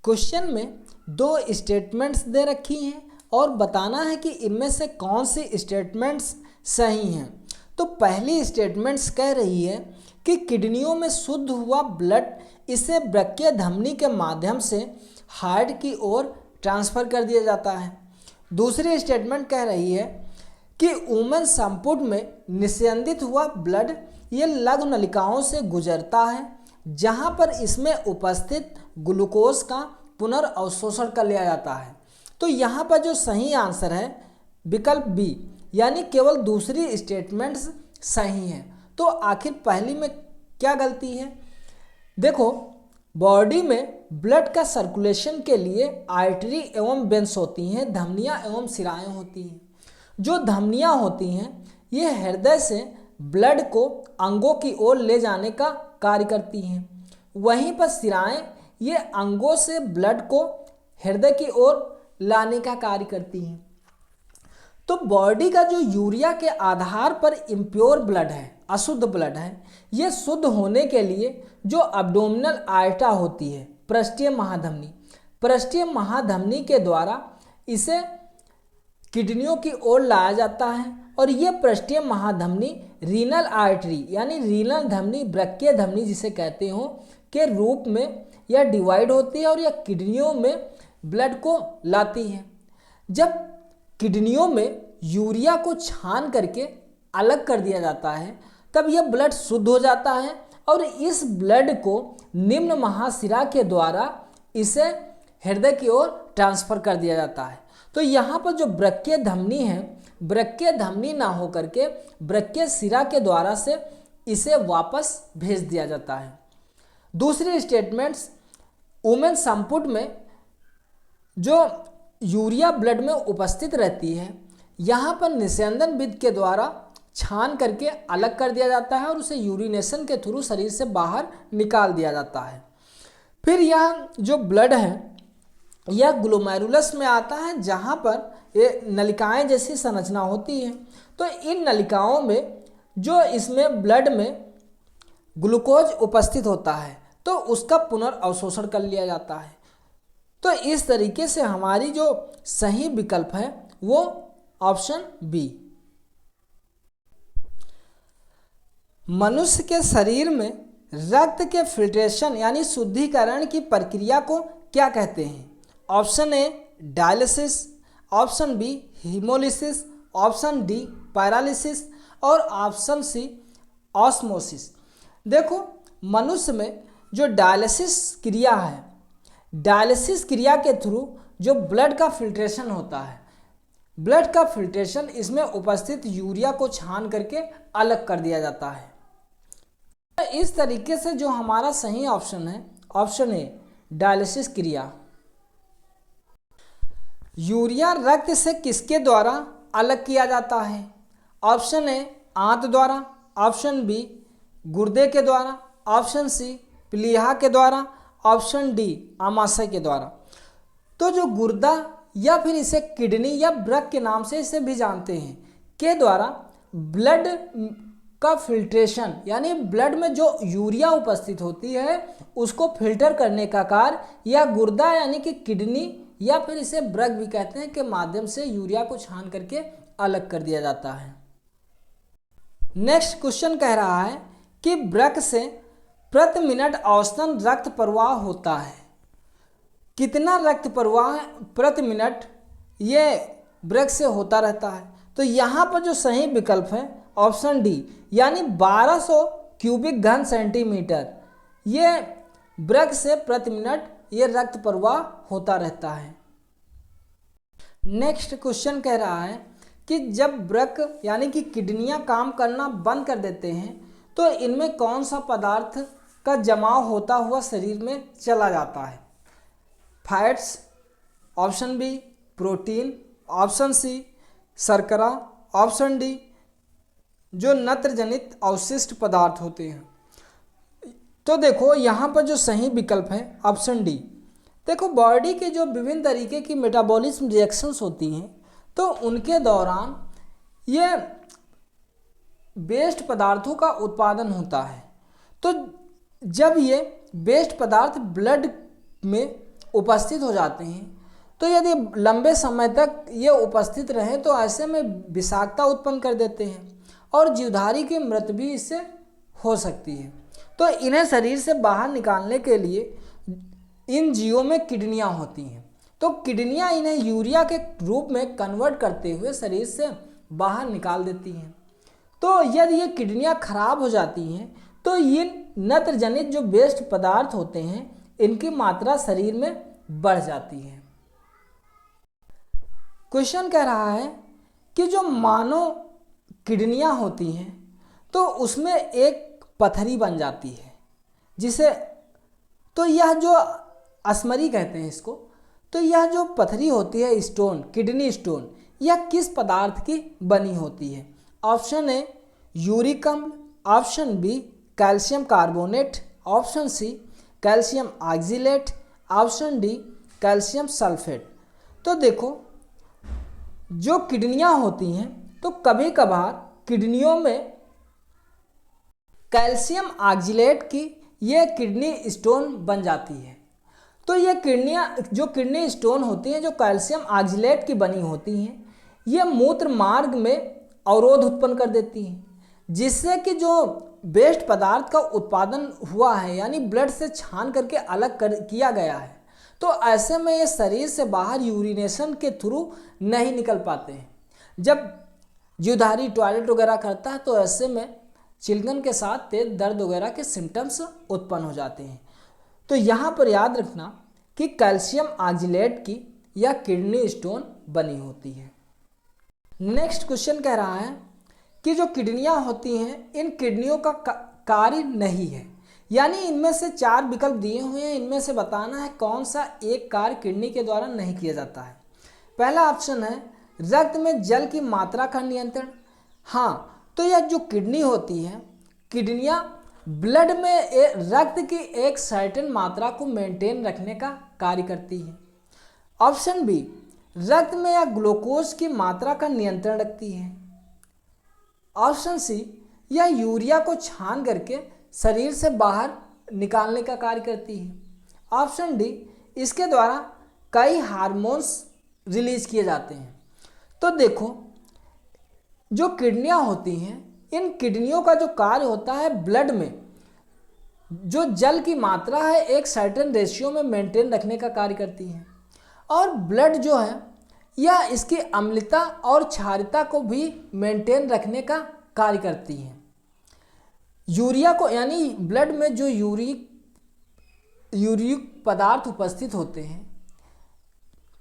Question में दो statements दे रखी हैं और बताना है कि इनमें से कौन सी स्टेटमेंट्स सही हैं। तो पहली स्टेटमेंट्स कह रही है कि किडनियों में शुद्ध हुआ ब्लड इसे वृक्कीय धमनी के माध्यम से हार्ट की ओर ट्रांसफ़र कर दिया जाता है। दूसरी स्टेटमेंट कह रही है कि वुमेन संपुट में निस्यंदित हुआ ब्लड ये लघु नलिकाओं से गुजरता है जहां पर इसमें उपस्थित ग्लूकोज का पुनर्अवशोषण कर लिया जाता है। तो यहाँ पर जो सही आंसर है विकल्प बी, यानी केवल दूसरी स्टेटमेंट्स सही हैं। तो आखिर पहली में क्या गलती है? देखो, बॉडी में ब्लड का सर्कुलेशन के लिए आर्टरी एवं वेन्स होती हैं, धमनियाँ एवं सिराएं होती हैं। जो धमनियाँ होती हैं ये हृदय से ब्लड को अंगों की ओर ले जाने का कार्य करती हैं, वहीं पर सिराएं ये अंगों से ब्लड को हृदय की ओर लाने का कार्य करती हैं। तो बॉडी का जो यूरिया के आधार पर इम्प्योर ब्लड है, अशुद्ध ब्लड है, ये शुद्ध होने के लिए जो एब्डोमिनल आर्टरी होती है, पृष्ठीय महाधमनी के द्वारा इसे किडनियों की ओर लाया जाता है और ये पृष्ठीय महाधमनी रीनल आर्टरी यानी रीनल धमनी, वृक्कीय धमनी जिसे कहते हो, के रूप में यह डिवाइड होती है और यह किडनियों में ब्लड को लाती है। जब किडनियों में यूरिया को छान करके अलग कर दिया जाता है तब यह ब्लड शुद्ध हो जाता है और इस ब्लड को निम्न महाशिरा के द्वारा इसे हृदय की ओर ट्रांसफ़र कर दिया जाता है। तो यहाँ पर जो वृक्कीय धमनी है, वृक्कीय धमनी ना हो करके वृक्कीय शिरा के द्वारा से इसे वापस भेज दिया जाता है। दूसरी स्टेटमेंट्स, वुमेन संपुट में जो यूरिया ब्लड में उपस्थित रहती है यहाँ पर निस्यंदन विधि के द्वारा छान करके अलग कर दिया जाता है और उसे यूरिनेशन के थ्रू शरीर से बाहर निकाल दिया जाता है। फिर यह जो ब्लड है यह ग्लोमेरुलस में आता है जहाँ पर ये नलिकाएं जैसी संरचना होती है। तो इन नलिकाओं में जो इसमें ब्लड में ग्लूकोज उपस्थित होता है तो उसका पुनर्अवशोषण कर लिया जाता है। तो इस तरीके से हमारी जो सही विकल्प है वो ऑप्शन बी। मनुष्य के शरीर में रक्त के फिल्ट्रेशन यानी शुद्धिकरण की प्रक्रिया को क्या कहते हैं? Option A dialysis, option B haemolysis, option D paralysis और ऑप्शन सी ऑस्मोसिस। देखो, मनुष्य में जो डायलिसिस क्रिया है, डायलिसिस क्रिया के थ्रू जो ब्लड का फिल्ट्रेशन होता है, ब्लड का फिल्ट्रेशन इसमें उपस्थित यूरिया को छान करके अलग कर दिया जाता है। तो इस तरीके से जो हमारा सही ऑप्शन है ऑप्शन ए डायलिसिस क्रिया। यूरिया रक्त से किसके द्वारा अलग किया जाता है? ऑप्शन ए आंत द्वारा, ऑप्शन बी गुर्दे के द्वारा, ऑप्शन सी प्लीहा के द्वारा, ऑप्शन डी आमाशय के द्वारा। तो जो गुर्दा या फिर इसे किडनी या वृक्क के नाम से इसे भी जानते हैं के द्वारा ब्लड का फिल्ट्रेशन यानी ब्लड में जो यूरिया उपस्थित होती है उसको फिल्टर करने का कार्य या गुर्दा यानी कि किडनी या फिर इसे वृक्क भी कहते हैं के माध्यम से यूरिया को छान करके अलग कर दिया जाता है। नेक्स्ट क्वेश्चन कह रहा है कि वृक्क से प्रति मिनट औसतन रक्त प्रवाह होता है। कितना रक्त प्रवाह प्रति मिनट ये वृक्क से होता रहता है? तो यहाँ पर जो सही विकल्प है ऑप्शन डी यानी 1200 क्यूबिक घन सेंटीमीटर ये वृक्क से प्रति मिनट ये रक्त प्रवाह होता रहता है। नेक्स्ट क्वेश्चन कह रहा है कि जब वृक्क यानी कि किडनियां काम करना बंद कर देते हैं तो इनमें कौन सा पदार्थ का जमाव होता हुआ शरीर में चला जाता है? Fats, option B protein, option C शर्करा, ऑप्शन डी जो नत्रजनित अवशिष्ट पदार्थ होते हैं। तो देखो यहाँ पर जो सही विकल्प है ऑप्शन डी। देखो, बॉडी के जो विभिन्न तरीके की मेटाबॉलिज्म रिएक्शंस होती हैं तो उनके दौरान ये वेस्ट पदार्थों का उत्पादन होता है। तो जब ये वेस्ट पदार्थ ब्लड में उपस्थित हो जाते हैं, तो यदि लंबे समय तक ये उपस्थित रहें तो ऐसे में विषाक्तता उत्पन्न कर देते हैं और जीवधारी की मृत्यु भी इससे हो सकती है। तो इन्हें शरीर से बाहर निकालने के लिए इन जीवों में किडनियाँ होती हैं, तो किडनियाँ इन्हें यूरिया के रूप में कन्वर्ट करते हुए शरीर से बाहर निकाल देती हैं। तो यदि ये किडनियाँ खराब हो जाती हैं तो ये नत्रजनित जो वेस्ट पदार्थ होते हैं इनकी मात्रा शरीर में बढ़ जाती है। क्वेश्चन कह रहा है कि जो मानव किडनियाँ होती हैं तो उसमें एक पथरी बन जाती है, जिसे तो यह जो अस्मरी कहते हैं इसको, तो यह जो पथरी होती है स्टोन, किडनी स्टोन, यह किस पदार्थ की बनी होती है? ऑप्शन ए यूरिक अम्ल, option B calcium carbonate, option C calcium oxalate, option D calcium sulphate. तो देखो, जो किडनियाँ होती हैं तो कभी कभार किडनियों में कैल्शियम ऑक्जेलेट की ये किडनी स्टोन बन जाती है। तो ये जो किडनी स्टोन होती हैं जो कैल्शियम ऑक्जेलेट की बनी होती हैं, ये मूत्र मार्ग में अवरोध उत्पन्न कर देती हैं, जिससे कि जो वेस्ट पदार्थ का उत्पादन हुआ है यानी ब्लड से छान करके अलग किया गया है, तो ऐसे में ये शरीर से बाहर यूरिनेशन के थ्रू नहीं निकल पाते हैं। जब जीवधारी टॉयलेट वगैरह करता है तो ऐसे में चिलगन के साथ तेज दर्द वगैरह के सिम्टम्स उत्पन्न हो जाते हैं। तो यहाँ पर याद रखना कि कैल्शियम ऑक्जेलेट की यह किडनी स्टोन बनी होती है। नेक्स्ट क्वेश्चन कह रहा है कि जो किडनियाँ होती हैं इन किडनियों का कार्य नहीं है, यानी इनमें से 4 विकल्प दिए हुए हैं, इनमें से बताना है कौन सा एक कार्य किडनी के द्वारा नहीं किया जाता है। पहला ऑप्शन है रक्त में जल की मात्रा का नियंत्रण। हाँ, तो यह जो किडनी होती है, किडनियाँ ब्लड में रक्त की एक सर्टेन मात्रा को मेंटेन रखने का कार्य करती है। ऑप्शन बी रक्त में या ग्लूकोज की मात्रा का नियंत्रण रखती है। ऑप्शन सी यह यूरिया को छान करके शरीर से बाहर निकालने का कार्य करती है। ऑप्शन डी इसके द्वारा कई हार्मोन्स रिलीज किए जाते हैं। तो देखो, जो किडनियाँ होती हैं इन किडनियों का जो कार्य होता है ब्लड में जो जल की मात्रा है एक सर्टेन रेशियो में मेंटेन रखने का कार्य करती है, और ब्लड जो है यह इसकी अम्लता और क्षारीयता को भी मेंटेन रखने का कार्य करती है। यूरिया को यानी ब्लड में जो यूरिक पदार्थ उपस्थित होते हैं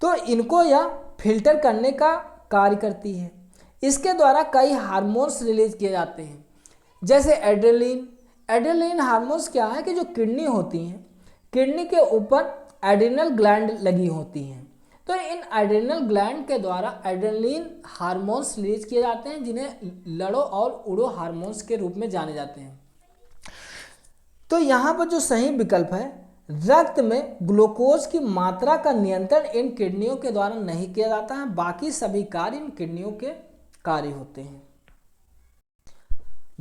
तो इनको यह फिल्टर करने का कार्य करती है। इसके द्वारा कई हार्मोन्स रिलीज किए जाते हैं, जैसे एड्रेनलिन हार्मोन्स क्या है कि जो किडनी होती हैं, किडनी के ऊपर एड्रिनल ग्लैंड लगी होती हैं, तो इन एड्रिनल ग्लैंड के द्वारा एड्रेनलिन हार्मोन्स रिलीज किए जाते हैं, जिन्हें लड़ो और उड़ो हार्मोन्स के रूप में जाने जाते हैं। तो यहाँ पर जो सही विकल्प है, रक्त में ग्लूकोज की मात्रा का नियंत्रण इन किडनियों के द्वारा नहीं किया जाता है, बाकी सभी कार्य इन किडनियों के कार्य होते हैं।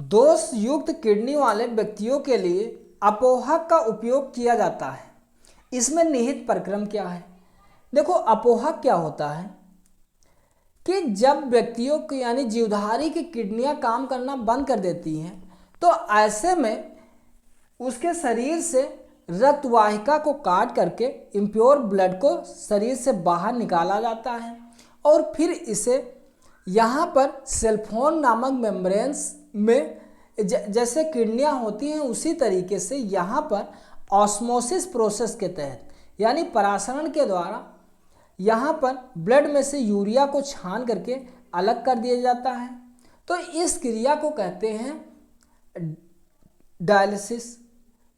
दोष युक्त किडनी वाले व्यक्तियों के लिए अपोहक का उपयोग किया जाता है। इसमें निहित प्रक्रम क्या है? देखो, अपोहक क्या होता है कि जब व्यक्तियों की यानी जीवधारी की किडनियां काम करना बंद कर देती हैं तो ऐसे में उसके शरीर से रक्त वाहिका को काट करके इम्प्योर ब्लड को शरीर से बाहर निकाला जाता है, और फिर इसे यहाँ पर सेल्फोन नामक मेम्ब्रेन्स में जैसे किडनियाँ होती हैं उसी तरीके से यहाँ पर ऑस्मोसिस प्रोसेस के तहत यानी परासरण के द्वारा यहाँ पर ब्लड में से यूरिया को छान करके अलग कर दिया जाता है। तो इस क्रिया को कहते हैं डायलिसिस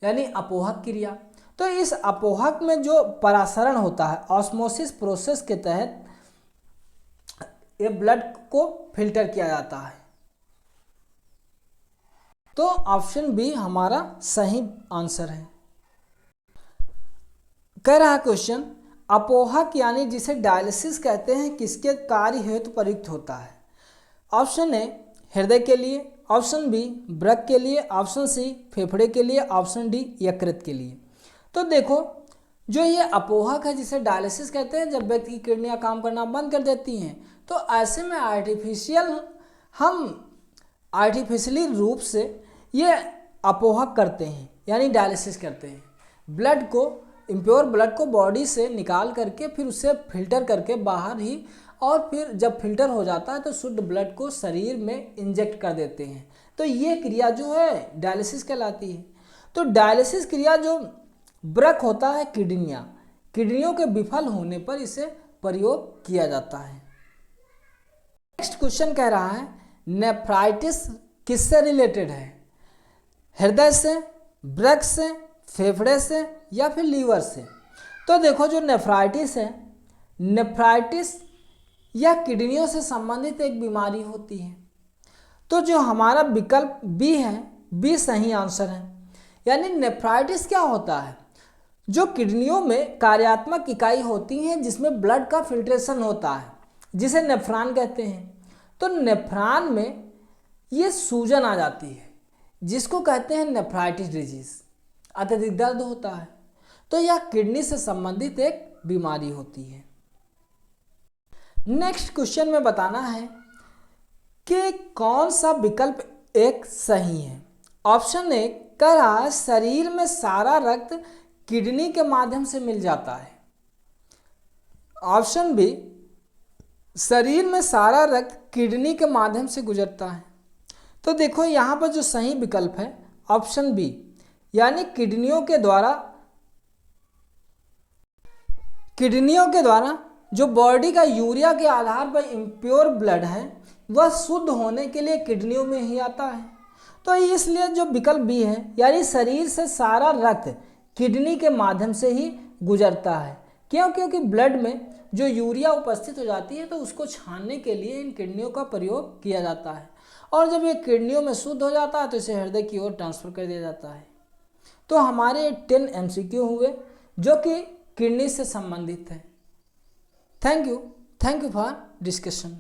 यानी अपोहक क्रिया। तो इस अपोहक में जो परासरण होता है ऑस्मोसिस प्रोसेस के तहत ये ब्लड को फिल्टर किया जाता है। तो ऑप्शन बी हमारा सही आंसर है। कह रहा क्वेश्चन, अपोहक यानी जिसे डायलिसिस कहते हैं किसके कार्य हेतु प्रयुक्त होता है? ऑप्शन ए हृदय के लिए, ऑप्शन बी वृक्क के लिए, ऑप्शन सी फेफड़े के लिए, ऑप्शन डी यकृत के लिए। तो देखो, जो ये अपोहक है जिसे डायलिसिस कहते हैं, जब व्यक्ति की किडनियाँ काम करना बंद कर देती हैं, तो ऐसे में हम आर्टिफिशियली रूप से ये अपोहक करते हैं यानी डायलिसिस करते हैं। ब्लड को, इम्प्योर ब्लड को बॉडी से निकाल करके फिर उसे फिल्टर करके बाहर ही, और फिर जब फिल्टर हो जाता है तो शुद्ध ब्लड को शरीर में इंजेक्ट कर देते हैं। तो ये क्रिया जो है डायलिसिस कहलाती है। तो डायलिसिस क्रिया जो ब्रक होता है किडनियों के विफल होने पर इसे प्रयोग किया जाता है। नेक्स्ट क्वेश्चन कह रहा है नेफ्राइटिस किससे रिलेटेड है? हृदय से, ब्रक से, फेफड़े से या फिर लीवर से? तो देखो जो नेफ्राइटिस है, नेफ्राइटिस यह किडनियों से संबंधित एक बीमारी होती है। तो जो हमारा विकल्प बी है, बी सही आंसर है। यानी नेफ्राइटिस क्या होता है? जो किडनियों में कार्यात्मक इकाई होती हैं जिसमें ब्लड का फिल्ट्रेशन होता है, जिसे नेफ्रॉन कहते हैं। तो नेफ्रॉन में ये सूजन आ जाती है जिसको कहते हैं नेफ्राइटिस डिजीज, अत्यधिक दर्द होता है। तो यह किडनी से संबंधित एक बीमारी होती है। नेक्स्ट क्वेश्चन में बताना है कि कौन सा विकल्प एक सही है। ऑप्शन ए कह रहा है शरीर में सारा रक्त किडनी के माध्यम से मिल जाता है। ऑप्शन बी शरीर में सारा रक्त किडनी के माध्यम से गुजरता है। तो देखो यहाँ पर जो सही विकल्प है ऑप्शन बी, यानी किडनियों के द्वारा जो बॉडी का यूरिया के आधार पर इम्प्योर ब्लड है वह शुद्ध होने के लिए किडनियों में ही आता है। तो इसलिए जो विकल्प बी है, यानी शरीर से सारा रक्त किडनी के माध्यम से ही गुजरता है। क्यों? क्योंकि ब्लड में जो यूरिया उपस्थित हो जाती है तो उसको छानने के लिए इन किडनियों का प्रयोग किया जाता है, और जब ये किडनियों में शुद्ध हो जाता है तो इसे हृदय की ओर ट्रांसफर कर दिया जाता है। तो हमारे 10 MCQ हुए जो कि किडनी से संबंधित है। Thank you for discussion.